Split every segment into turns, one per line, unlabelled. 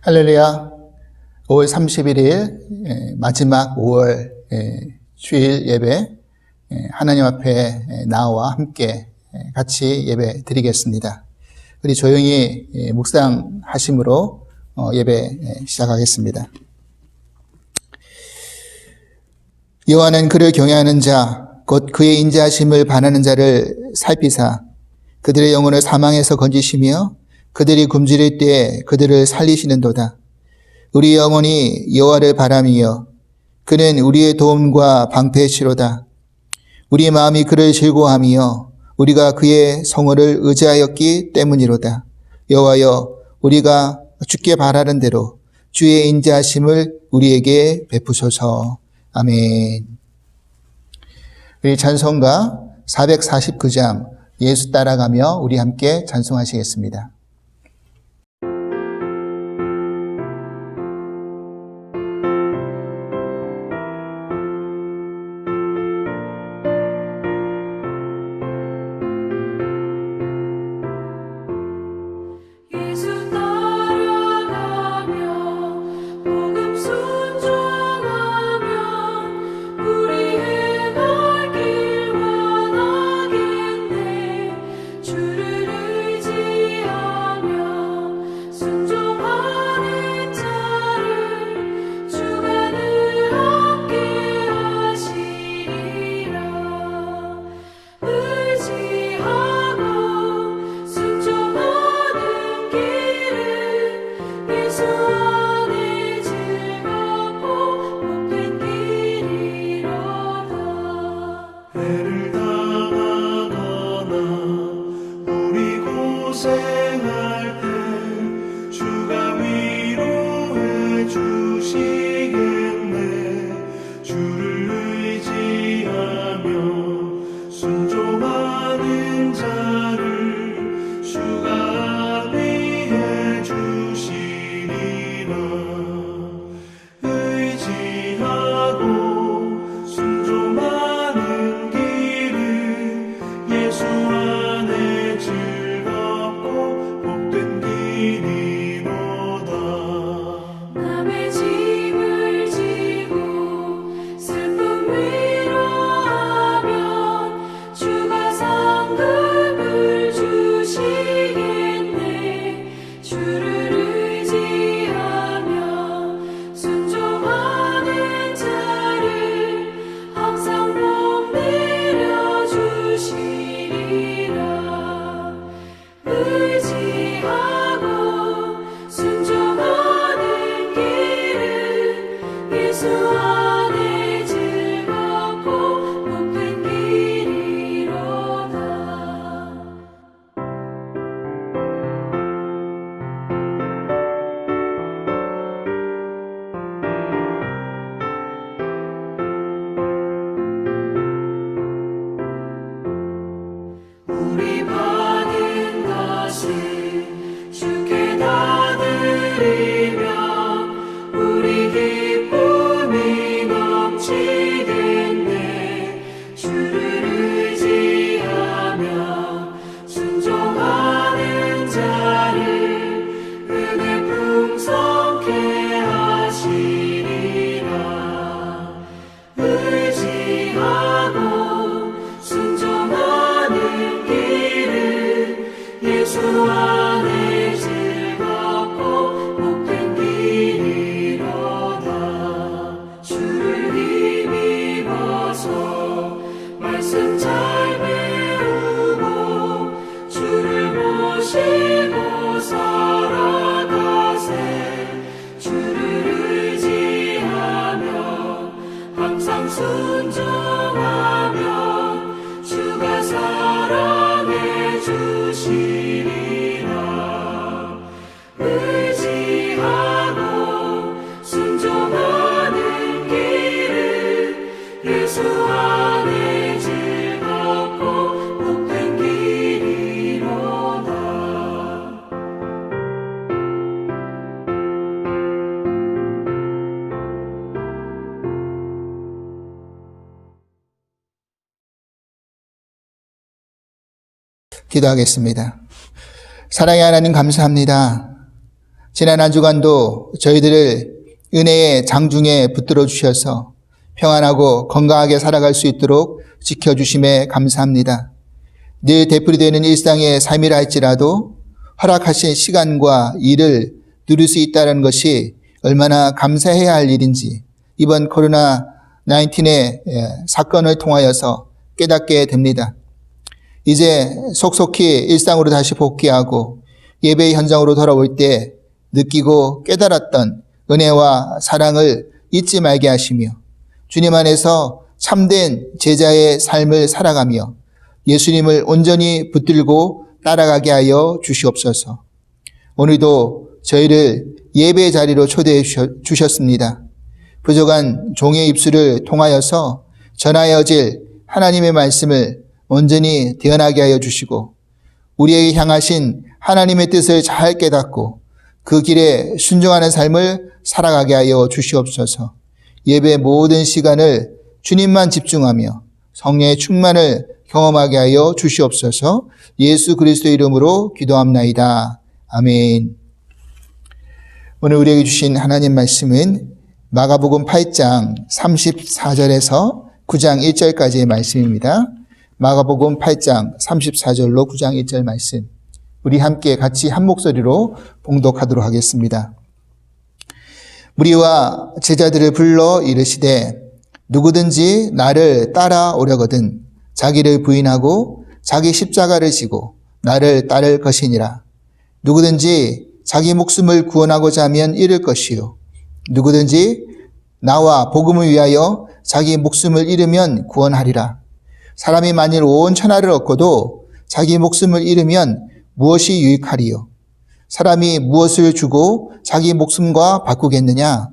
할렐루야. 5월 31일 마지막 5월 주일 예배 하나님 앞에 나와 함께 같이 예배 드리겠습니다. 우리 조용히 묵상하심으로 예배 시작하겠습니다. 여호와는 그를 경외하는 자 곧 그의 인자하심을 반하는 자를 살피사 그들의 영혼을 사망에서 건지시며 그들이 굶주릴 때에 그들을 살리시는도다. 우리 영혼이 여호와를 바라며 그는 우리의 도움과 방패시로다. 우리 마음이 그를 즐거워하며 우리가 그의 성호를 의지하였기 때문이로다. 여호와여, 우리가 주께 바라는 대로 주의 인자하심을 우리에게 베푸소서. 아멘. 우리 찬송가 449장 예수 따라가며 우리 함께 찬송하시겠습니다. 기도하겠습니다. 사랑의 하나님 감사합니다. 지난 한 주간도 저희들을 은혜의 장중에 붙들어 주셔서 평안하고 건강하게 살아갈 수 있도록 지켜주심에 감사합니다. 늘 되풀이되는 일상의 삶이라 할지라도 허락하신 시간과 일을 누릴 수 있다는 것이 얼마나 감사해야 할 일인지 이번 코로나19의 사건을 통하여서 깨닫게 됩니다. 이제 속속히 일상으로 다시 복귀하고 예배 현장으로 돌아올 때 느끼고 깨달았던 은혜와 사랑을 잊지 말게 하시며 주님 안에서 참된 제자의 삶을 살아가며 예수님을 온전히 붙들고 따라가게 하여 주시옵소서. 오늘도 저희를 예배 자리로 초대해 주셨습니다. 부족한 종의 입술을 통하여서 전하여질 하나님의 말씀을 온전히 대언하게 하여 주시고 우리에게 향하신 하나님의 뜻을 잘 깨닫고 그 길에 순종하는 삶을 살아가게 하여 주시옵소서. 예배 모든 시간을 주님만 집중하며 성령의 충만을 경험하게 하여 주시옵소서. 예수 그리스도의 이름으로 기도합나이다. 아멘. 오늘 우리에게 주신 하나님 말씀은 마가복음 8장 34절에서 9장 1절까지의 말씀입니다. 마가복음 8장 34절로 9장 1절 말씀. 우리 함께 같이 한 목소리로 봉독하도록 하겠습니다. 무리와 제자들을 불러 이르시되 누구든지 나를 따라오려거든 자기를 부인하고 자기 십자가를 지고 나를 따를 것이니라. 누구든지 자기 목숨을 구원하고자 하면 잃을 것이요 누구든지 나와 복음을 위하여 자기 목숨을 잃으면 구원하리라. 사람이 만일 온 천하를 얻고도 자기 목숨을 잃으면 무엇이 유익하리요? 사람이 무엇을 주고 자기 목숨과 바꾸겠느냐?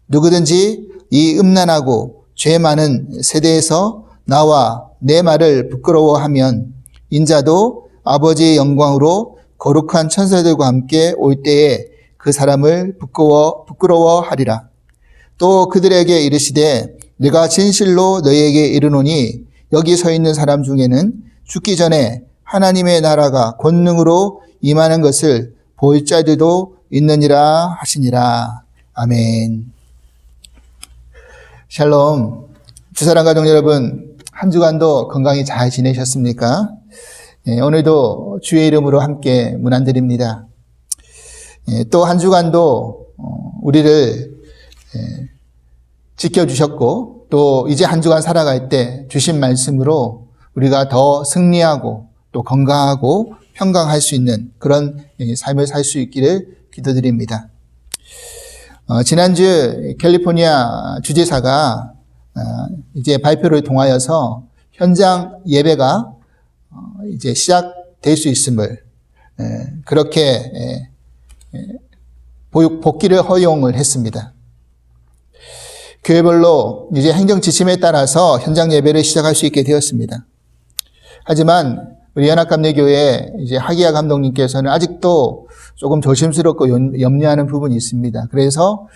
누구든지 이 음란하고 죄 많은 세대에서 나와 내 말을 부끄러워하면 인자도 아버지의 영광으로 거룩한 천사들과 함께 올 때에 그 사람을 부끄러워하리라. 또 그들에게 이르시되 내가 진실로 너희에게 이르노니 여기 서 있는 사람 중에는 죽기 전에 하나님의 나라가 권능으로 임하는 것을 볼 자들도 있느니라 하시니라. 아멘. 샬롬. 주사랑 가족 여러분, 한 주간도 건강히 잘 지내셨습니까? 오늘도 주의 이름으로 함께 문안드립니다. 또 한 주간도 우리를 지켜주셨고 또 이제 한 주간 살아갈 때 주신 말씀으로 우리가 더 승리하고 또 건강하고 평강할 수 있는 그런 삶을 살 수 있기를 기도드립니다. 지난주 캘리포니아 주지사가 이제 발표를 통하여서 현장 예배가 이제 시작될 수 있음을 그렇게 복귀를 허용을 했습니다. 교회별로 이제 행정 지침에 따라서 현장 예배를 시작할 수 있게 되었습니다. 하지만 우리 연합감리교회 이제 하기야 감독님께서는 아직도 조금 조심스럽고 염려하는 부분이 있습니다. 그래서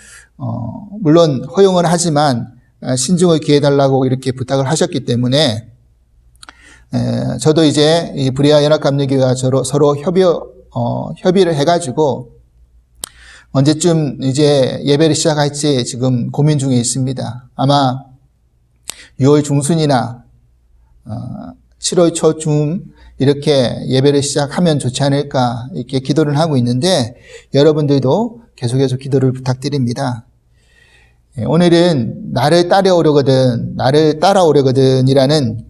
물론 허용은 하지만 신중을 기해달라고 이렇게 부탁을 하셨기 때문에 저도 이제 이 브리아 연합감리교회와 서로 협의를 해가지고 언제쯤 이제 예배를 시작할지 지금 고민 중에 있습니다. 아마 6월 중순이나 7월 초쯤 이렇게 예배를 시작하면 좋지 않을까 이렇게 기도를 하고 있는데 여러분들도 계속해서 기도를 부탁드립니다. 오늘은 나를 따라오려거든 이라는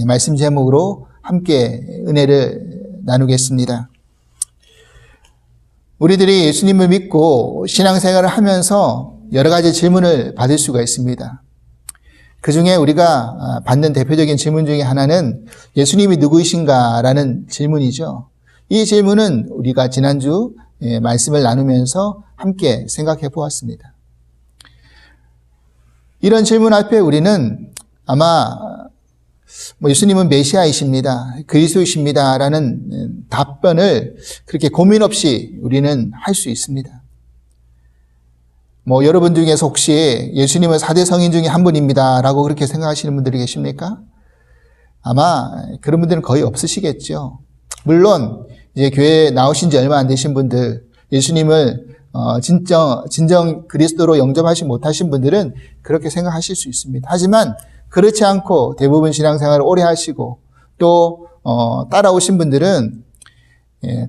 말씀 제목으로 함께 은혜를 나누겠습니다. 우리들이 예수님을 믿고 신앙생활을 하면서 여러 가지 질문을 받을 수가 있습니다. 그 중에 우리가 받는 대표적인 질문 중에 하나는 예수님이 누구이신가라는 질문이죠. 이 질문은 우리가 지난주 말씀을 나누면서 함께 생각해 보았습니다. 이런 질문 앞에 우리는 아마 예수님은 메시아이십니다. 그리스도이십니다. 라는 답변을 그렇게 고민 없이 우리는 할 수 있습니다. 여러분 중에서 혹시 예수님은 4대 성인 중에 한 분입니다. 라고 그렇게 생각하시는 분들이 계십니까? 아마 그런 분들은 거의 없으시겠죠. 물론, 이제 교회에 나오신 지 얼마 안 되신 분들, 예수님을 진정 그리스도로 영접하지 못하신 분들은 그렇게 생각하실 수 있습니다. 하지만 그렇지 않고 대부분 신앙생활을 오래 하시고 또 따라오신 분들은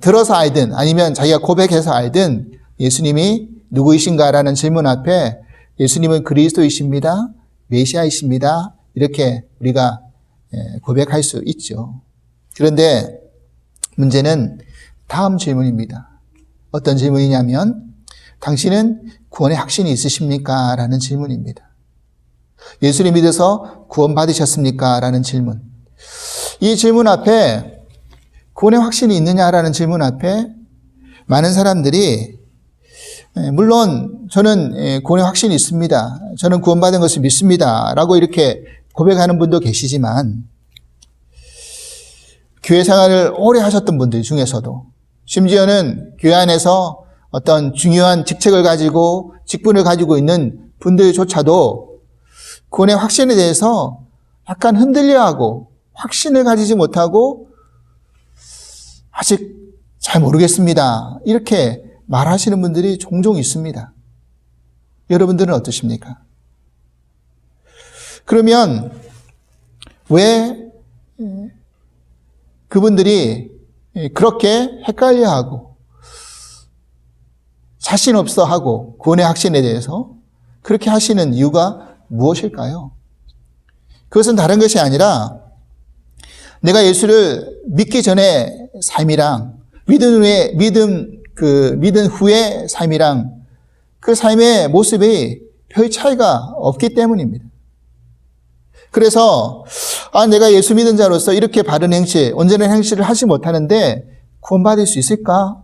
들어서 알든 아니면 자기가 고백해서 알든 예수님이 누구이신가라는 질문 앞에 예수님은 그리스도이십니다. 메시아이십니다. 이렇게 우리가 고백할 수 있죠. 그런데 문제는 다음 질문입니다. 어떤 질문이냐면 당신은 구원의 확신이 있으십니까? 라는 질문입니다. 예수를 믿어서 구원받으셨습니까? 라는 질문. 이 질문 앞에 구원의 확신이 있느냐라는 질문 앞에 많은 사람들이 물론 저는 구원의 확신이 있습니다. 저는 구원받은 것을 믿습니다. 라고 이렇게 고백하는 분도 계시지만 교회 생활을 오래 하셨던 분들 중에서도 심지어는 교회 안에서 어떤 중요한 직책을 가지고 직분을 가지고 있는 분들조차도 구원의 확신에 대해서 약간 흔들려하고 확신을 가지지 못하고 아직 잘 모르겠습니다. 이렇게 말하시는 분들이 종종 있습니다. 여러분들은 어떠십니까? 그러면 왜 그분들이 그렇게 헷갈려하고 자신 없어 하고 구원의 확신에 대해서 그렇게 하시는 이유가 무엇일까요? 그것은 다른 것이 아니라 내가 예수를 믿기 전에 삶이랑 믿은 후의 삶이랑 그 삶의 모습이 별 차이가 없기 때문입니다. 그래서 내가 예수 믿은 자로서 이렇게 바른 행실, 온전한 행실을 하지 못하는데 구원받을 수 있을까?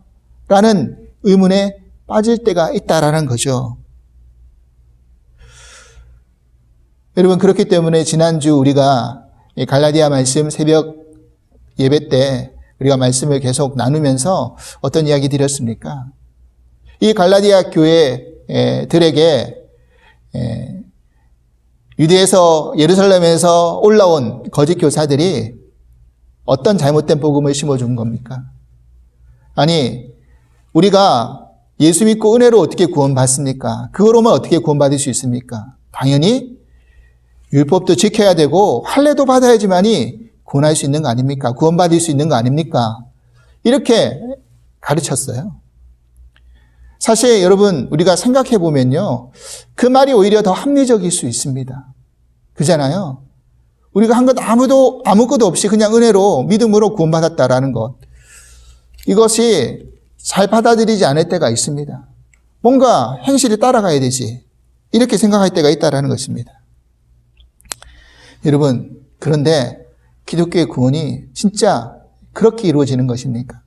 라는 의문에 빠질 때가 있다라는 거죠. 여러분, 그렇기 때문에 지난주 우리가 갈라디아 말씀 새벽 예배 때 우리가 말씀을 계속 나누면서 어떤 이야기 드렸습니까? 이 갈라디아 교회들에게 유대에서 예루살렘에서 올라온 거짓 교사들이 어떤 잘못된 복음을 심어준 겁니까? 아니, 우리가 예수 믿고 은혜로 어떻게 구원받습니까? 그거로만 어떻게 구원받을 수 있습니까? 당연히 율법도 지켜야 되고 할례도 받아야지만이 구원할 수 있는 거 아닙니까? 구원받을 수 있는 거 아닙니까? 이렇게 가르쳤어요. 사실 여러분, 우리가 생각해 보면요, 그 말이 오히려 더 합리적일 수 있습니다. 그잖아요. 우리가 한 것 아무것도 없이 그냥 은혜로 믿음으로 구원받았다라는 것, 이것이 잘 받아들이지 않을 때가 있습니다. 뭔가 행실이 따라가야 되지, 이렇게 생각할 때가 있다라는 것입니다. 여러분, 그런데 기독교의 구원이 진짜 그렇게 이루어지는 것입니까?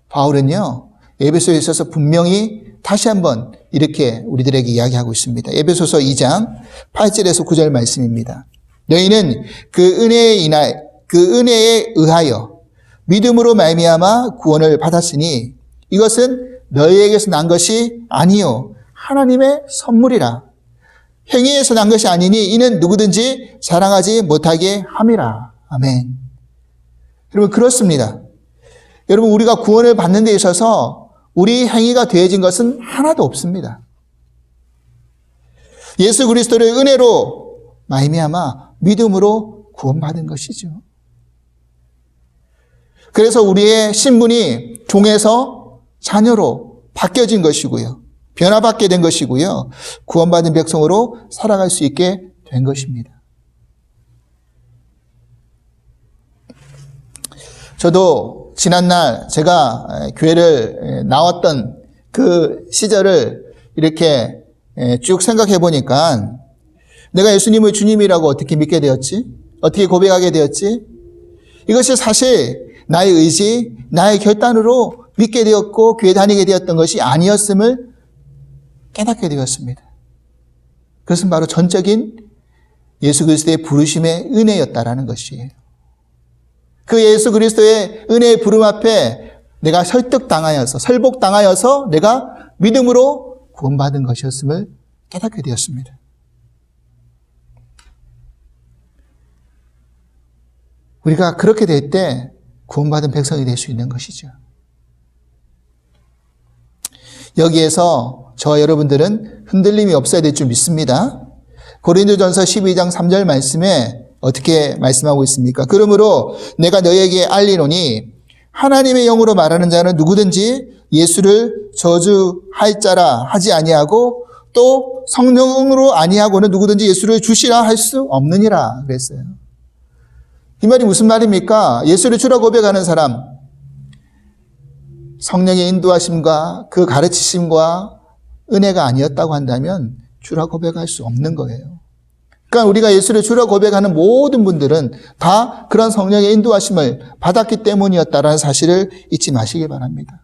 바울은요, 에베소에 있어서 분명히 다시 한번 이렇게 우리들에게 이야기하고 있습니다. 에베소서 2장 8절에서 9절 말씀입니다. 너희는 그 은혜에 의하여 믿음으로 말미암아 구원을 받았으니 이것은 너희에게서 난 것이 아니요 하나님의 선물이라. 행위에서 난 것이 아니니 이는 누구든지 자랑하지 못하게 함이라. 아멘. 여러분, 그렇습니다. 여러분, 우리가 구원을 받는 데 있어서 우리 행위가 되어진 것은 하나도 없습니다. 예수 그리스도를 은혜로 말미암아 믿음으로 구원받은 것이죠. 그래서 우리의 신분이 종에서 자녀로 바뀌어진 것이고요. 변화받게 된 것이고요. 구원받은 백성으로 살아갈 수 있게 된 것입니다. 저도 지난날 제가 교회를 나왔던 그 시절을 이렇게 쭉 생각해 보니까 내가 예수님을 주님이라고 어떻게 믿게 되었지? 어떻게 고백하게 되었지? 이것이 사실 나의 의지, 나의 결단으로 믿게 되었고 교회 다니게 되었던 것이 아니었음을 깨닫게 되었습니다. 그것은 바로 전적인 예수 그리스도의 부르심의 은혜였다라는 것이에요. 그 예수 그리스도의 은혜의 부름 앞에 내가 설복당하여서 내가 믿음으로 구원받은 것이었음을 깨닫게 되었습니다. 우리가 그렇게 될 때 구원받은 백성이 될 수 있는 것이죠. 여기에서 저와 여러분들은 흔들림이 없어야 될 줄 믿습니다. 고린도전서 12장 3절 말씀에 어떻게 말씀하고 있습니까? 그러므로 내가 너에게 알리노니 하나님의 영으로 말하는 자는 누구든지 예수를 저주할 자라 하지 아니하고 또 성령으로 아니하고는 누구든지 예수를 주시라 할 수 없느니라 그랬어요. 이 말이 무슨 말입니까? 예수를 주라 고백하는 사람, 성령의 인도하심과 그 가르치심과 은혜가 아니었다고 한다면 주라 고백할 수 없는 거예요. 그러니까 우리가 예수를 주라 고백하는 모든 분들은 다 그런 성령의 인도하심을 받았기 때문이었다라는 사실을 잊지 마시기 바랍니다.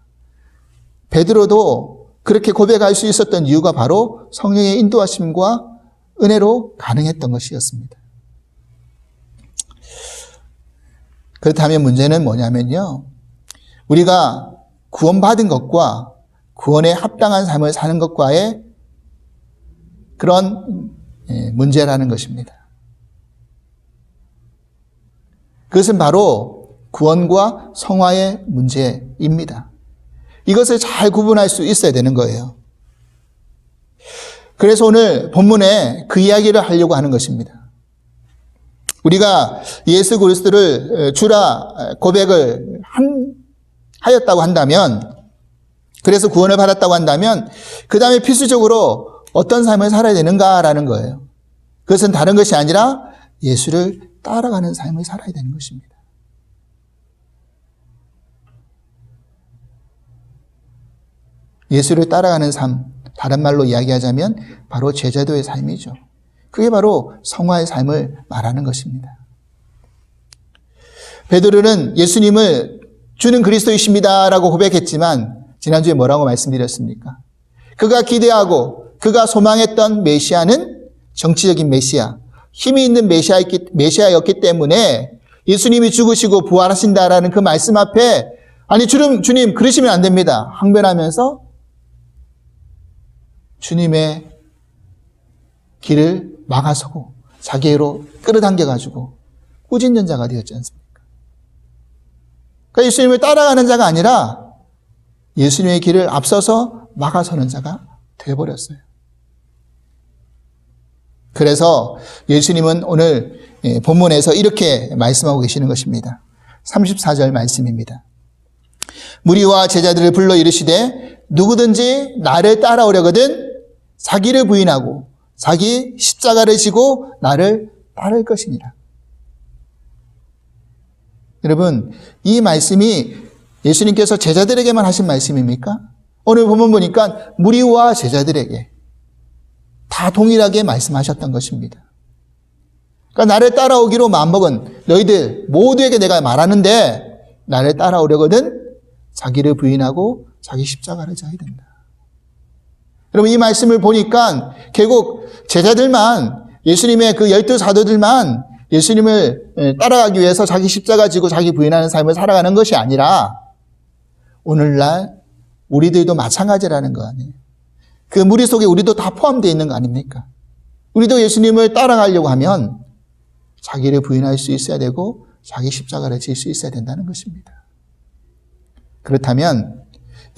베드로도 그렇게 고백할 수 있었던 이유가 바로 성령의 인도하심과 은혜로 가능했던 것이었습니다. 그렇다면 문제는 뭐냐면요. 우리가 구원받은 것과 구원에 합당한 삶을 사는 것과의 그런 문제라는 것입니다. 그것은 바로 구원과 성화의 문제입니다. 이것을 잘 구분할 수 있어야 되는 거예요. 그래서 오늘 본문에 그 이야기를 하려고 하는 것입니다. 우리가 예수 그리스도를 주라 고백을 하였다고 한다면, 그래서 구원을 받았다고 한다면 그 다음에 필수적으로 어떤 삶을 살아야 되는가라는 거예요. 그것은 다른 것이 아니라 예수를 따라가는 삶을 살아야 되는 것입니다. 예수를 따라가는 삶, 다른 말로 이야기하자면 바로 제자도의 삶이죠. 그게 바로 성화의 삶을 말하는 것입니다. 베드로는 예수님을 주는 그리스도이십니다라고 고백했지만 지난주에 뭐라고 말씀드렸습니까? 그가 기대하고 그가 소망했던 메시아는 정치적인 메시아, 힘이 있는 메시아였기 때문에 예수님이 죽으시고 부활하신다라는 그 말씀 앞에 아니 주님 그러시면 안 됩니다. 항변하면서 주님의 길을 막아서고 자기로 끌어당겨가지고 꾸짖는 자가 되었지 않습니까? 그러니까 예수님을 따라가는 자가 아니라 예수님의 길을 앞서서 막아서는 자가 되어버렸어요. 그래서 예수님은 오늘 본문에서 이렇게 말씀하고 계시는 것입니다. 34절 말씀입니다. 무리와 제자들을 불러 이르시되 누구든지 나를 따라오려거든 자기를 부인하고 자기 십자가를 지고 나를 따를 것이니라. 여러분, 이 말씀이 예수님께서 제자들에게만 하신 말씀입니까? 오늘 본문 보니까 무리와 제자들에게 다 동일하게 말씀하셨던 것입니다. 그러니까 나를 따라오기로 마음먹은 너희들 모두에게 내가 말하는데 나를 따라오려거든 자기를 부인하고 자기 십자가를 져야 된다. 여러분, 이 말씀을 보니까 결국 제자들만, 예수님의 그 12 사도들만 예수님을 따라가기 위해서 자기 십자가 지고 자기 부인하는 삶을 살아가는 것이 아니라 오늘날 우리들도 마찬가지라는 거 아니에요. 그 무리 속에 우리도 다 포함되어 있는 거 아닙니까? 우리도 예수님을 따라가려고 하면 자기를 부인할 수 있어야 되고 자기 십자가를 질 수 있어야 된다는 것입니다. 그렇다면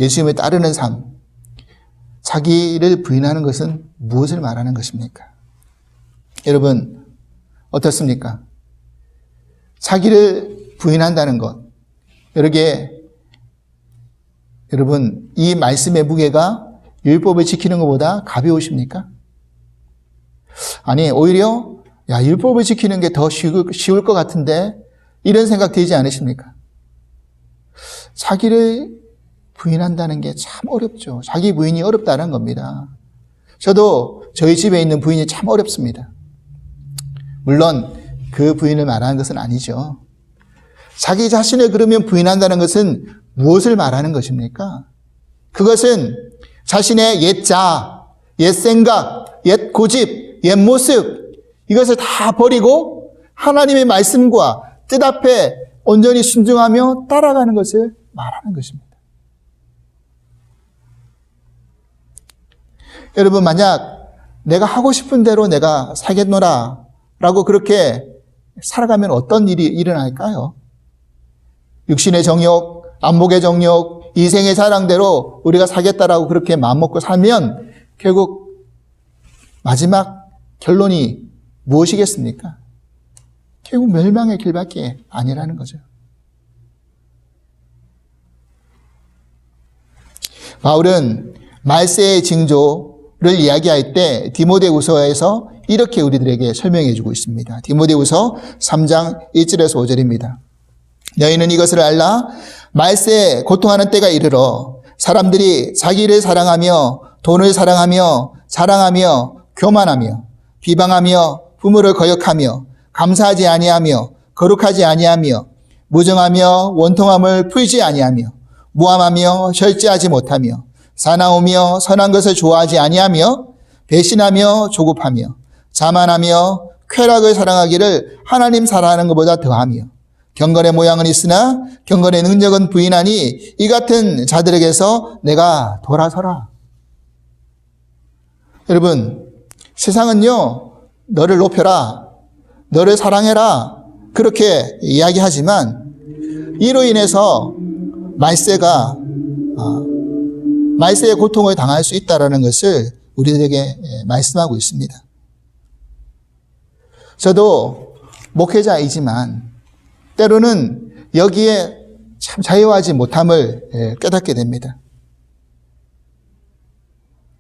예수님을 따르는 삶, 자기를 부인하는 것은 무엇을 말하는 것입니까? 여러분, 어떻습니까? 자기를 부인한다는 것. 여러분, 이 말씀의 무게가 율법을 지키는 것보다 가벼우십니까? 아니, 오히려 율법을 지키는 게 더 쉬울 것 같은데 이런 생각 들지 않으십니까? 자기를 부인한다는 게 참 어렵죠. 자기 부인이 어렵다는 겁니다. 저도 저희 집에 있는 부인이 참 어렵습니다. 물론 그 부인을 말하는 것은 아니죠. 자기 자신을 그러면 부인한다는 것은 무엇을 말하는 것입니까? 그것은 자신의 옛 자아, 옛 생각, 옛 고집, 옛 모습 이것을 다 버리고 하나님의 말씀과 뜻 앞에 온전히 순종하며 따라가는 것을 말하는 것입니다. 여러분, 만약 내가 하고 싶은 대로 내가 살겠노라 라고 그렇게 살아가면 어떤 일이 일어날까요? 육신의 정욕, 안목의 정욕, 이 생의 사랑대로 우리가 살겠다라고 그렇게 마음먹고 살면 결국 마지막 결론이 무엇이겠습니까? 결국 멸망의 길밖에 아니라는 거죠. 바울은 말세의 징조를 이야기할 때 디모데후서에서 이렇게 우리들에게 설명해 주고 있습니다. 디모데후서 3장 1절에서 5절입니다. 너희는 이것을 알라. 말세에 고통하는 때가 이르러 사람들이 자기를 사랑하며 돈을 사랑하며 자랑하며 교만하며 비방하며 부모를 거역하며 감사하지 아니하며 거룩하지 아니하며 무정하며 원통함을 풀지 아니하며 무함하며 절제하지 못하며 사나우며 선한 것을 좋아하지 아니하며 배신하며 조급하며 자만하며 쾌락을 사랑하기를 하나님 사랑하는 것보다 더하며 경건의 모양은 있으나 경건의 능력은 부인하니 이 같은 자들에게서 내가 돌아서라. 여러분, 세상은요, 너를 높여라, 너를 사랑해라 그렇게 이야기하지만 이로 인해서 말세의 고통을 당할 수 있다는 것을 우리들에게 말씀하고 있습니다. 저도 목회자이지만 때로는 여기에 참 자유하지 못함을 깨닫게 됩니다.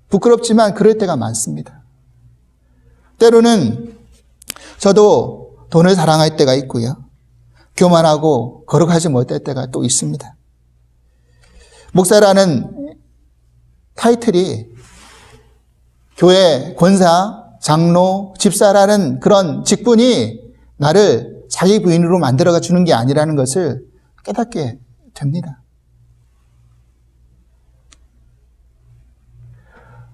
부끄럽지만 그럴 때가 많습니다. 때로는 저도 돈을 사랑할 때가 있고요. 교만하고 거룩하지 못할 때가 또 있습니다. 목사라는 타이틀이 교회 권사, 장로, 집사라는 그런 직분이 나를 자기 부인으로 만들어가 주는 게 아니라는 것을 깨닫게 됩니다.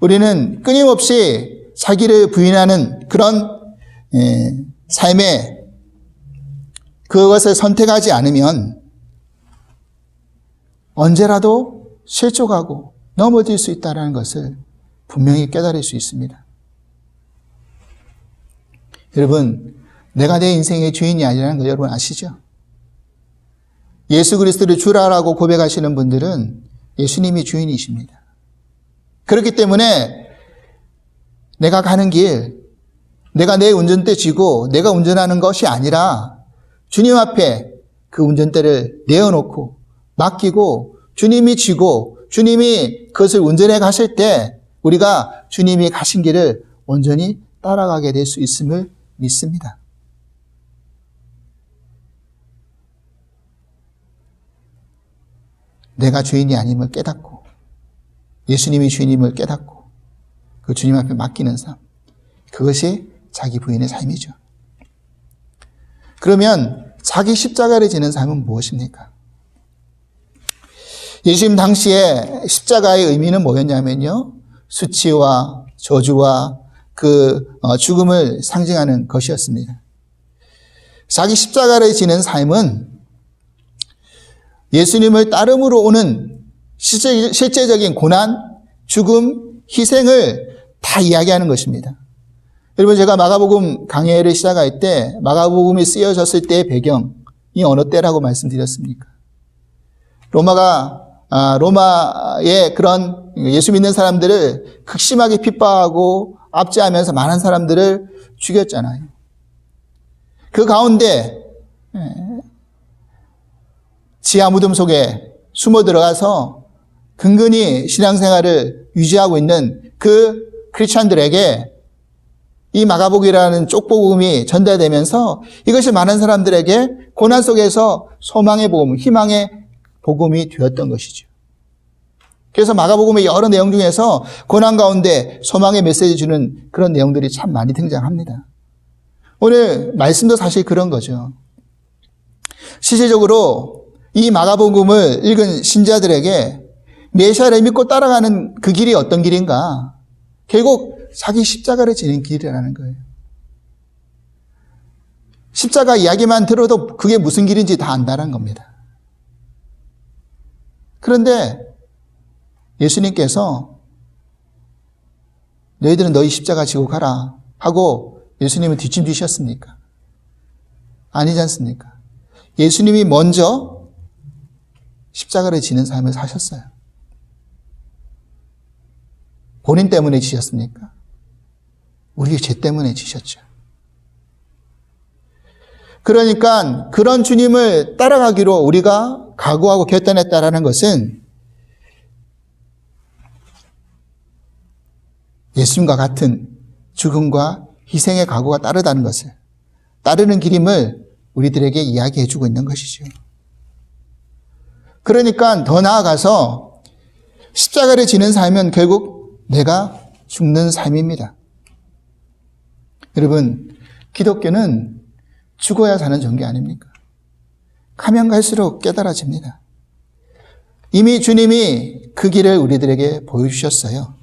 우리는 끊임없이 자기를 부인하는 그런 삶에 그것을 선택하지 않으면 언제라도 실족하고 넘어질 수 있다는 것을 분명히 깨달을 수 있습니다. 여러분, 내가 내 인생의 주인이 아니라는 거 여러분 아시죠? 예수 그리스도를 주라라고 고백하시는 분들은 예수님이 주인이십니다. 그렇기 때문에 내가 가는 길, 내가 내 운전대 쥐고 내가 운전하는 것이 아니라 주님 앞에 그 운전대를 내어놓고 맡기고 주님이 쥐고 주님이 그것을 운전해 가실 때 우리가 주님이 가신 길을 온전히 따라가게 될 수 있음을 믿습니다. 내가 주인이 아님을 깨닫고 예수님이 주인임을 깨닫고 그 주님 앞에 맡기는 삶, 그것이 자기 부인의 삶이죠. 그러면 자기 십자가를 지는 삶은 무엇입니까? 예수님 당시에 십자가의 의미는 뭐였냐면요, 수치와 저주와 그 죽음을 상징하는 것이었습니다. 자기 십자가를 지는 삶은 예수님을 따름으로 오는 실제적인 고난, 죽음, 희생을 다 이야기하는 것입니다. 여러분, 제가 마가복음 강해를 시작할 때 마가복음이 쓰여졌을 때의 배경이 어느 때라고 말씀드렸습니까? 로마의 그런 예수 믿는 사람들을 극심하게 핍박하고 압제하면서 많은 사람들을 죽였잖아요. 그 가운데 지하 무덤 속에 숨어 들어가서 근근히 신앙생활을 유지하고 있는 그 크리스찬들에게 이 마가복음이라는 쪽복음이 전달되면서 이것이 많은 사람들에게 고난 속에서 소망의 복음, 희망의 복음이 되었던 것이죠. 그래서 마가복음의 여러 내용 중에서 고난 가운데 소망의 메시지 주는 그런 내용들이 참 많이 등장합니다. 오늘 말씀도 사실 그런 거죠. 실질적으로 이 마가복음을 읽은 신자들에게 메시아를 믿고 따라가는 그 길이 어떤 길인가? 결국 자기 십자가를 지는 길이라는 거예요. 십자가 이야기만 들어도 그게 무슨 길인지 다 안다는 겁니다. 그런데 예수님께서 너희들은 너희 십자가 지고 가라 하고 예수님은 뒷짐지셨습니까? 아니지 않습니까? 예수님이 먼저 십자가를 지는 삶을 사셨어요. 본인 때문에 지셨습니까? 우리의 죄 때문에 지셨죠. 그러니까 그런 주님을 따라가기로 우리가 각오하고 결단했다라는 것은 예수님과 같은 죽음과 희생의 각오가 따르다는 것을, 따르는 길임을 우리들에게 이야기해 주고 있는 것이죠. 그러니까 더 나아가서 십자가를 지는 삶은 결국 내가 죽는 삶입니다. 여러분, 기독교는 죽어야 사는 종교 아닙니까? 가면 갈수록 깨달아집니다. 이미 주님이 그 길을 우리들에게 보여주셨어요.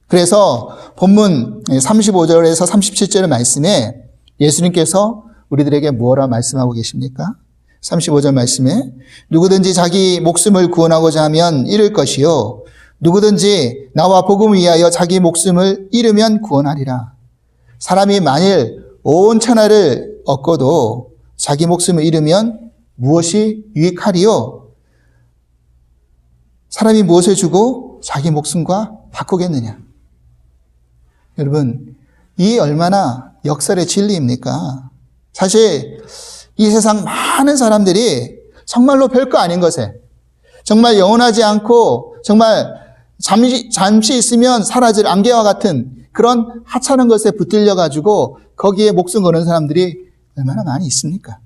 그래서 본문 35절에서 37절 말씀에 예수님께서 우리들에게 뭐라 말씀하고 계십니까? 35절 말씀에 누구든지 자기 목숨을 구원하고자 하면 잃을 것이요 누구든지 나와 복음을 위하여 자기 목숨을 잃으면 구원하리라. 사람이 만일 온 천하를 얻고도 자기 목숨을 잃으면 무엇이 유익하리요? 사람이 무엇을 주고 자기 목숨과 바꾸겠느냐? 여러분, 이 얼마나 역설의 진리입니까? 사실 이 세상 많은 사람들이 정말로 별거 아닌 것에, 정말 영원하지 않고 정말 잠시 있으면 사라질 안개와 같은 그런 하찮은 것에 붙들려 가지고 거기에 목숨 거는 사람들이 얼마나 많이 있습니까?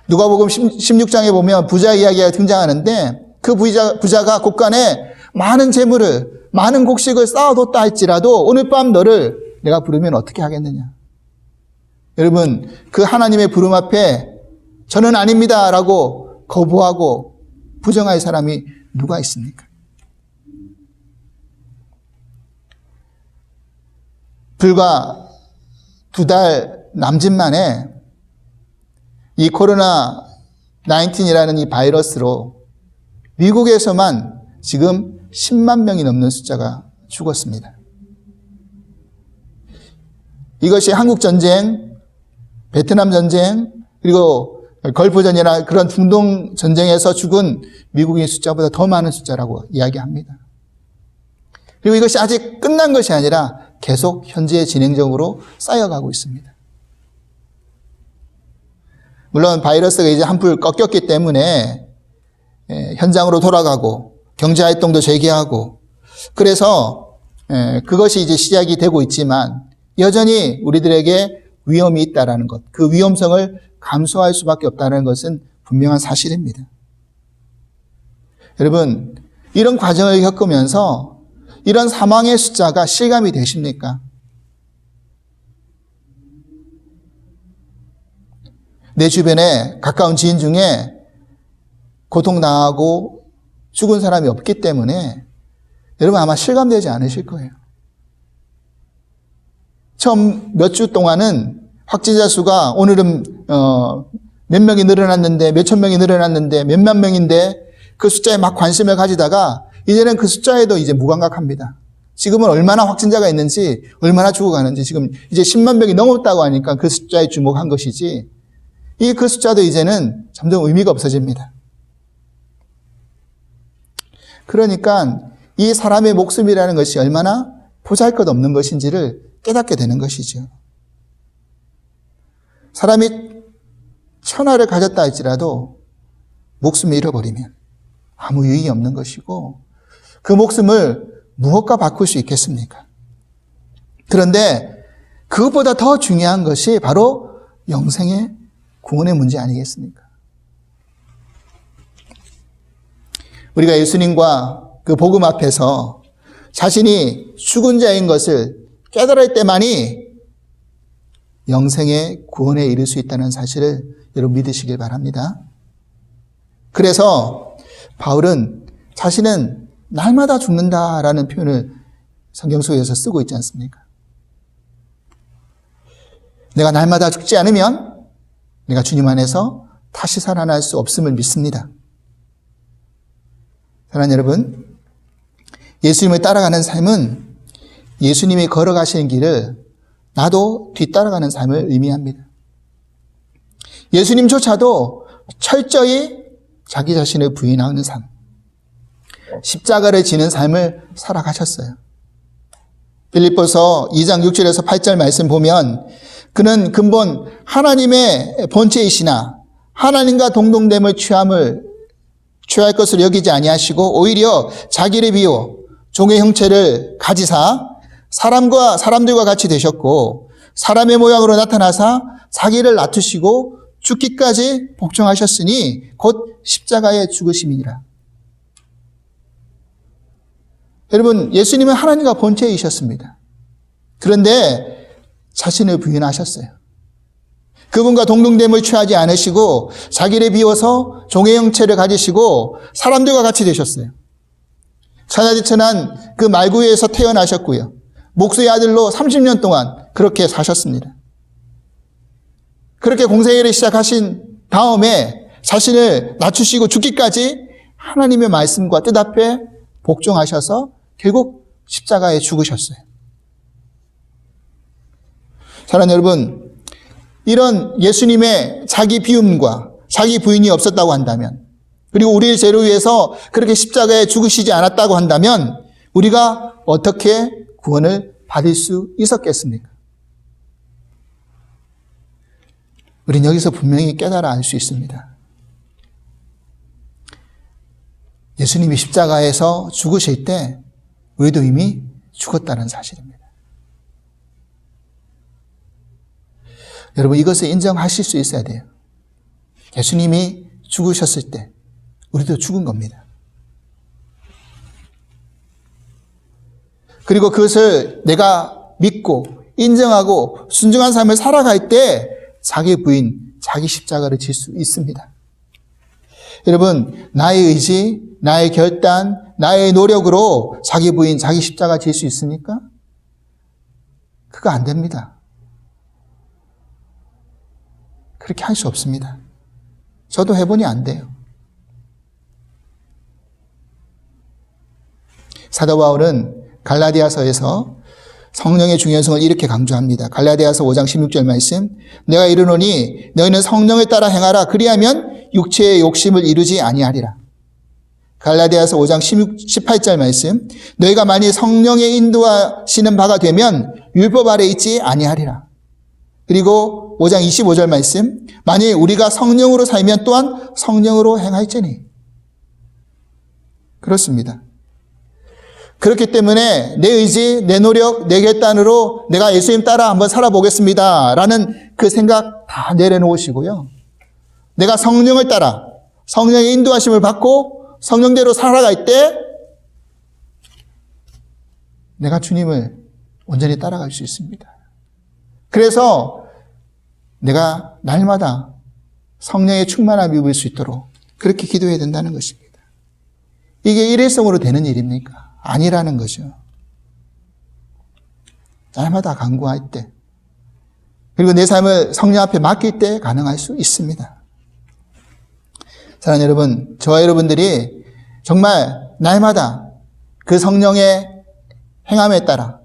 누가복음 16장에 보면 부자 이야기가 등장하는데 그 부자가 곳간에 많은 재물을, 많은 곡식을 쌓아뒀다 할지라도 오늘 밤 너를 내가 부르면 어떻게 하겠느냐? 여러분, 그 하나님의 부름 앞에 저는 아닙니다 라고 거부하고 부정할 사람이 누가 있습니까? 불과 2달 남짓 만에 이 코로나 19이라는 이 바이러스로 미국에서만 지금 10만 명이 넘는 숫자가 죽었습니다. 이것이 한국전쟁, 베트남전쟁, 그리고 걸프전이나 그런 중동전쟁에서 죽은 미국인 숫자보다 더 많은 숫자라고 이야기합니다. 그리고 이것이 아직 끝난 것이 아니라 계속 현재 진행적으로 쌓여가고 있습니다. 물론 바이러스가 이제 한풀 꺾였기 때문에 현장으로 돌아가고 경제활동도 재개하고 그래서 그것이 이제 시작이 되고 있지만 여전히 우리들에게 위험이 있다는 것, 그 위험성을 감수할 수밖에 없다는 것은 분명한 사실입니다. 여러분, 이런 과정을 겪으면서 이런 사망의 숫자가 실감이 되십니까? 내 주변에 가까운 지인 중에 고통당하고 죽은 사람이 없기 때문에 여러분 아마 실감되지 않으실 거예요. 처음 몇 주 동안은 확진자 수가 오늘은 몇 명이 늘어났는데 몇천 명이 늘어났는데 몇만 명인데 그 숫자에 막 관심을 가지다가 이제는 그 숫자에도 이제 무감각합니다. 지금은 얼마나 확진자가 있는지 얼마나 죽어가는지 지금 이제 10만 명이 넘었다고 하니까 그 숫자에 주목한 것이지 그 숫자도 이제는 점점 의미가 없어집니다. 그러니까 이 사람의 목숨이라는 것이 얼마나 보잘것없는 것인지를 깨닫게 되는 것이죠. 사람이 천하를 가졌다 할지라도 목숨을 잃어버리면 아무 유익이 없는 것이고 그 목숨을 무엇과 바꿀 수 있겠습니까? 그런데 그것보다 더 중요한 것이 바로 영생의 구원의 문제 아니겠습니까? 우리가 예수님과 그 복음 앞에서 자신이 죽은 자인 것을 깨달을 때만이 영생의 구원에 이를 수 있다는 사실을 여러분 믿으시길 바랍니다. 그래서 바울은 자신은 날마다 죽는다라는 표현을 성경 속에서 쓰고 있지 않습니까? 내가 날마다 죽지 않으면 내가 주님 안에서 다시 살아날 수 없음을 믿습니다. 사랑하는 여러분, 예수님을 따라가는 삶은 예수님이 걸어가시는 길을 나도 뒤따라가는 삶을 의미합니다. 예수님조차도 철저히 자기 자신을 부인하는 삶, 십자가를 지는 삶을 살아가셨어요. 빌립보서 2장 6절에서 8절 말씀 보면 그는 근본 하나님의 본체이시나 하나님과 동등됨을 취할 것으로 여기지 아니하시고 오히려 자기를 비워 종의 형체를 가지사 사람들과 같이 되셨고 사람의 모양으로 나타나사 자기를 낮추시고 죽기까지 복종하셨으니 곧 십자가에 죽으심이니라. 여러분, 예수님은 하나님과 본체이셨습니다. 그런데 자신을 부인하셨어요. 그분과 동등됨을 취하지 않으시고 자기를 비워서 종의 형체를 가지시고 사람들과 같이 되셨어요. 천하디천한 그 말구에서 태어나셨고요. 목수의 아들로 30년 동안 그렇게 사셨습니다. 그렇게 공생애를 시작하신 다음에 자신을 낮추시고 죽기까지 하나님의 말씀과 뜻 앞에 복종하셔서 결국 십자가에 죽으셨어요. 사랑하는 여러분, 이런 예수님의 자기 비움과 자기 부인이 없었다고 한다면, 그리고 우리의 죄를 위해서 그렇게 십자가에 죽으시지 않았다고 한다면 우리가 어떻게 구원을 받을 수 있었겠습니까? 우리는 여기서 분명히 깨달아 알 수 있습니다. 예수님이 십자가에서 죽으실 때 우리도 이미 죽었다는 사실입니다. 여러분, 이것을 인정하실 수 있어야 돼요. 예수님이 죽으셨을 때 우리도 죽은 겁니다. 그리고 그것을 내가 믿고 인정하고 순종한 삶을 살아갈 때 자기 부인, 자기 십자가를 질 수 있습니다. 여러분, 나의 의지, 나의 결단, 나의 노력으로 자기 부인, 자기 십자가 질 수 있습니까? 그거 안 됩니다. 그렇게 할 수 없습니다. 저도 해보니 안 돼요. 사도 바울은 갈라디아서에서 성령의 중요성을 이렇게 강조합니다. 갈라디아서 5장 16절 말씀, 내가 이르노니 너희는 성령을 따라 행하라. 그리하면 육체의 욕심을 이루지 아니하리라. 갈라디아서 5장 18절 말씀, 너희가 만일 성령의 인도하시는 바가 되면 율법 아래 있지 아니하리라. 그리고 5장 25절 말씀, 만일 우리가 성령으로 살면 또한 성령으로 행할지니. 그렇습니다. 그렇기 때문에 내 의지, 내 노력, 내 결단으로 내가 예수님 따라 한번 살아보겠습니다 라는 그 생각 다 내려놓으시고요. 내가 성령을 따라 성령의 인도하심을 받고 성령대로 살아갈 때 내가 주님을 온전히 따라갈 수 있습니다. 그래서 내가 날마다 성령의 충만함을 입을 수 있도록 그렇게 기도해야 된다는 것입니다. 이게 일회성으로 되는 일입니까? 아니라는 거죠. 날마다 간구할 때, 그리고 내 삶을 성령 앞에 맡길 때 가능할 수 있습니다. 사랑하는 여러분, 저와 여러분들이 정말 날마다 그 성령의 행함에 따라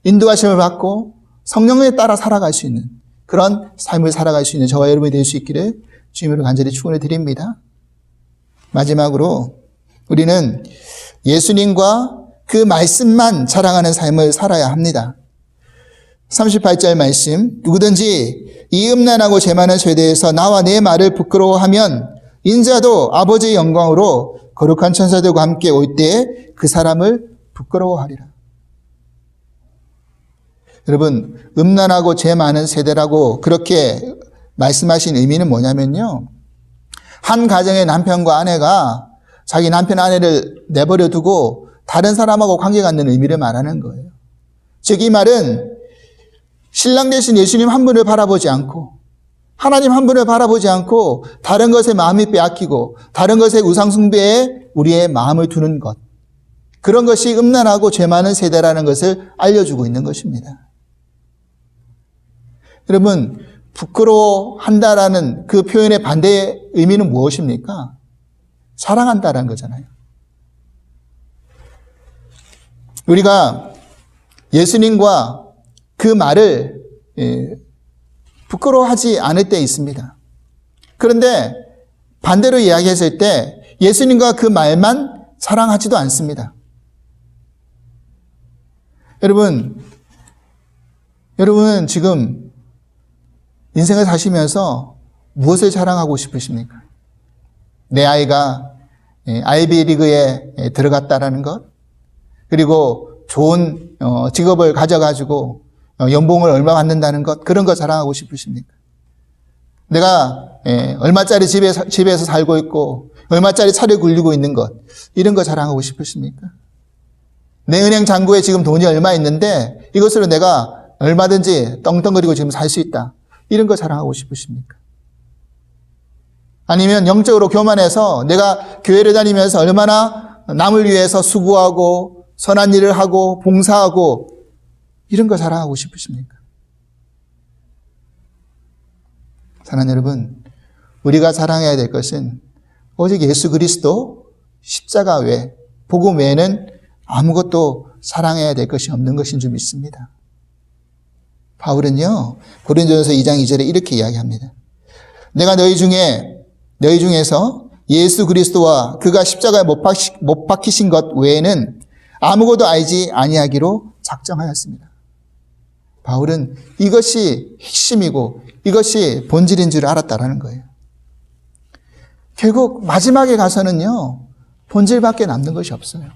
인도하심을 받고 성령에 따라 살아갈 수 있는 그런 삶을 살아갈 수 있는 저와 여러분이 될 수 있기를 주님으로 간절히 축원을 드립니다. 마지막으로 우리는 예수님과 그 말씀만 자랑하는 삶을 살아야 합니다. 38절 말씀, 누구든지 이 음란하고 죄 많은 세대에서 나와 내 말을 부끄러워하면 인자도 아버지의 영광으로 거룩한 천사들과 함께 올 때에 그 사람을 부끄러워하리라. 여러분, 음란하고 죄 많은 세대라고 그렇게 말씀하신 의미는 뭐냐면요, 한 가정의 남편과 아내가 자기 남편 아내를 내버려 두고 다른 사람하고 관계 갖는 의미를 말하는 거예요. 즉 이 말은 신랑 대신 예수님 한 분을 바라보지 않고 하나님 한 분을 바라보지 않고 다른 것에 마음이 빼앗기고 다른 것의 우상 숭배에 우리의 마음을 두는 것, 그런 것이 음란하고 죄 많은 세대라는 것을 알려주고 있는 것입니다. 여러분, 부끄러워한다라는 그 표현의 반대의 의미는 무엇입니까? 사랑한다라는 거잖아요. 우리가 예수님과 그 말을 부끄러워하지 않을 때 있습니다. 그런데 반대로 이야기했을 때 예수님과 그 말만 사랑하지도 않습니다. 여러분은 지금 인생을 사시면서 무엇을 자랑하고 싶으십니까? 내 아이가 아이비리그에 들어갔다라는 것, 그리고 좋은 직업을 가져가지고 연봉을 얼마 받는다는 것, 그런 거 자랑하고 싶으십니까? 내가 얼마짜리 집에서 살고 있고 얼마짜리 차를 굴리고 있는 것, 이런 거 자랑하고 싶으십니까? 내 은행 잔고에 지금 돈이 얼마 있는데 이것으로 내가 얼마든지 떵떵거리고 지금 살 수 있다, 이런 거 자랑하고 싶으십니까? 아니면 영적으로 교만해서 내가 교회를 다니면서 얼마나 남을 위해서 수고하고 선한 일을 하고 봉사하고, 이런 거 자랑하고 싶으십니까? 사랑하는 여러분, 우리가 자랑해야 될 것은 오직 예수 그리스도 십자가 외, 복음 외에는 아무것도 사랑해야 될 것이 없는 것인 줄 믿습니다. 바울은요, 고린도전서 2장 2절에 이렇게 이야기합니다. 내가 너희 중에서 예수 그리스도와 그가 십자가에 못 박히신 것 외에는 아무것도 알지 아니하기로 작정하였습니다. 바울은 이것이 핵심이고 이것이 본질인 줄 알았다라는 거예요. 결국 마지막에 가서는요, 본질밖에 남는 것이 없어요.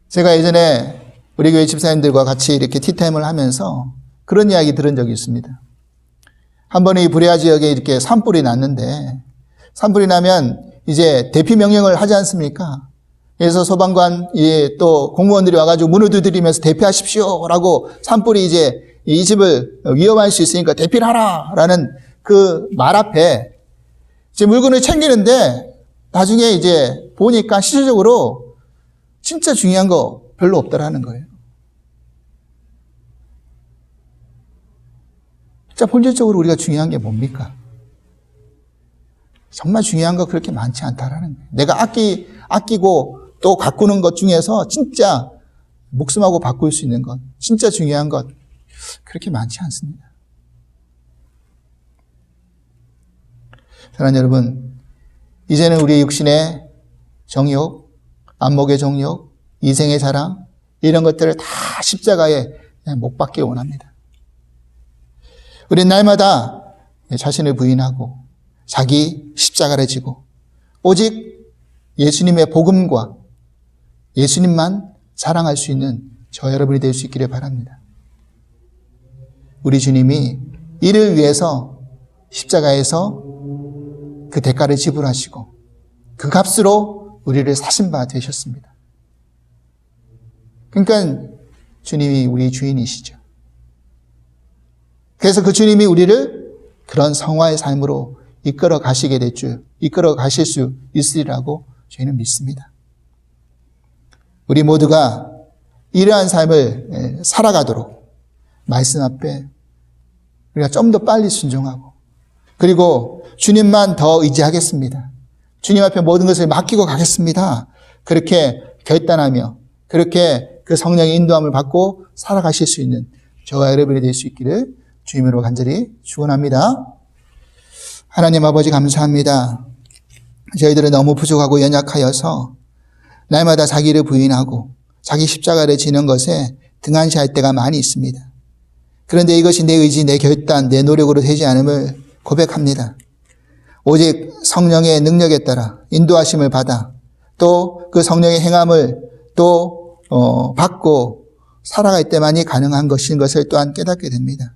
제가 예전에 우리 교회 집사님들과 같이 이렇게 티타임을 하면서 그런 이야기 들은 적이 있습니다. 한 번에 이 브레아 지역에 이렇게 산불이 났는데, 산불이 나면 이제 대피 명령을 하지 않습니까? 그래서 소방관, 또 공무원들이 와가지고 문을 두드리면서 대피하십시오라고, 산불이 이제 이 집을 위험할 수 있으니까 대피를 하라라는 그 말 앞에 이제 물건을 챙기는데, 나중에 이제 보니까 실질적으로 진짜 중요한 거 별로 없더라는 거예요. 자, 본질적으로 우리가 중요한 게 뭡니까? 정말 중요한 거 그렇게 많지 않다라는 거예요. 내가 아끼고 또 가꾸는 것 중에서 진짜 목숨하고 바꿀 수 있는 것, 진짜 중요한 것, 그렇게 많지 않습니다. 사랑하는 여러분, 이제는 우리 육신의 정욕, 안목의 정욕, 이생의 자랑, 이런 것들을 다 십자가에 못 박기 원합니다. 우리는 날마다 자신을 부인하고 자기 십자가를 지고 오직 예수님의 복음과 예수님만 자랑할 수 있는 저 여러분이 될 수 있기를 바랍니다. 우리 주님이 이를 위해서 십자가에서 그 대가를 지불하시고 그 값으로 우리를 사신 바 되셨습니다. 그러니까 주님이 우리 주인이시죠. 그래서 그 주님이 우리를 그런 성화의 삶으로 이끌어 가실 수 있으리라고 저희는 믿습니다. 우리 모두가 이러한 삶을 살아가도록 말씀 앞에 우리가 좀 더 빨리 순종하고, 그리고 주님만 더 의지하겠습니다, 주님 앞에 모든 것을 맡기고 가겠습니다, 그렇게 결단하며 그렇게 그 성령의 인도함을 받고 살아가실 수 있는 저와 여러분이 될 수 있기를 주님으로 간절히 축원합니다. 하나님 아버지, 감사합니다. 저희들은 너무 부족하고 연약하여서 날마다 자기를 부인하고 자기 십자가를 지는 것에 등한시할 때가 많이 있습니다. 그런데 이것이 내 의지, 내 결단, 내 노력으로 되지 않음을 고백합니다. 오직 성령의 능력에 따라 인도하심을 받아 또 그 성령의 행함을 또 받고 살아갈 때만이 가능한 것인 것을 또한 깨닫게 됩니다.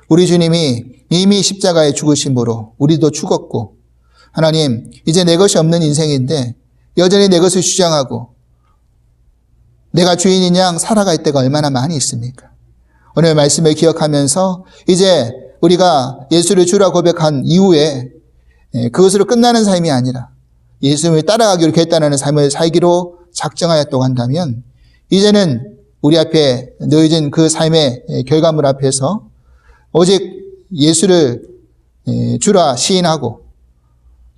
우리 주님이 이미 십자가에 죽으심으로 우리도 죽었고, 하나님, 이제 내 것이 없는 인생인데 여전히 내 것을 주장하고 내가 주인인 양 살아갈 때가 얼마나 많이 있습니까? 오늘 말씀을 기억하면서 이제 우리가 예수를 주라 고백한 이후에 그것으로 끝나는 삶이 아니라 예수님을 따라가기로 결단하는 삶을 살기로 작정하였다고 한다면, 이제는 우리 앞에 놓여진 그 삶의 결과물 앞에서 오직 예수를 주라 시인하고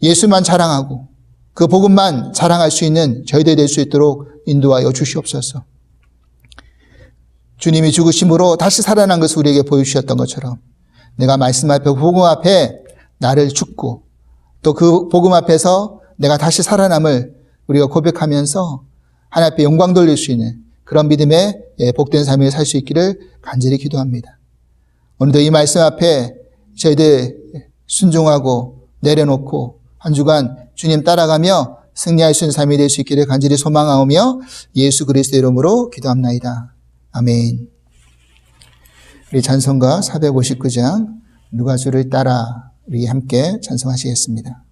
예수만 자랑하고 그 복음만 자랑할 수 있는 저희들이 될 수 있도록 인도하여 주시옵소서. 주님이 죽으심으로 다시 살아난 것을 우리에게 보여주셨던 것처럼 내가 말씀 앞에, 복음 앞에 나를 죽고 또 그 복음 앞에서 내가 다시 살아남을 우리가 고백하면서 하나님 앞에 영광 돌릴 수 있는 그런 믿음의 복된 삶을 살 수 있기를 간절히 기도합니다. 오늘도 이 말씀 앞에 저희들 순종하고 내려놓고 한 주간 주님 따라가며 승리할 수 있는 삶이 될 수 있기를 간절히 소망하오며 예수 그리스도의 이름으로 기도합나이다. 아멘. 우리 찬송가 459장 누가 주를 따라 우리 함께 찬송하시겠습니다.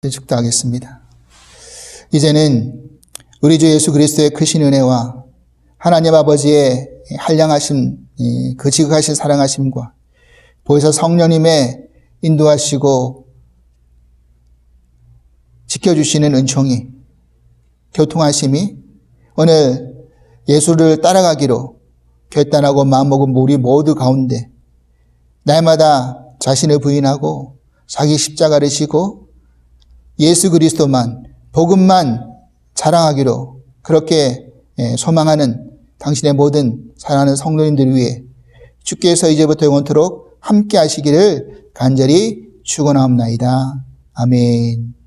축도하겠습니다. 이제는 우리 주 예수 그리스도의 크신 은혜와 하나님 아버지의 한량하신 그 지극하신 사랑하심과 보혜사 성령님의 인도하시고 지켜주시는 은총이 교통하심이 오늘 예수를 따라가기로 결단하고 마음먹은 우리 모두 가운데 날마다 자신을 부인하고 자기 십자가를 지고 예수 그리스도만, 복음만 자랑하기로 그렇게 소망하는 당신의 모든 사랑하는 성도님들 위해 주께서 이제부터 영원토록 함께 하시기를 간절히 축원하옵나이다. 아멘.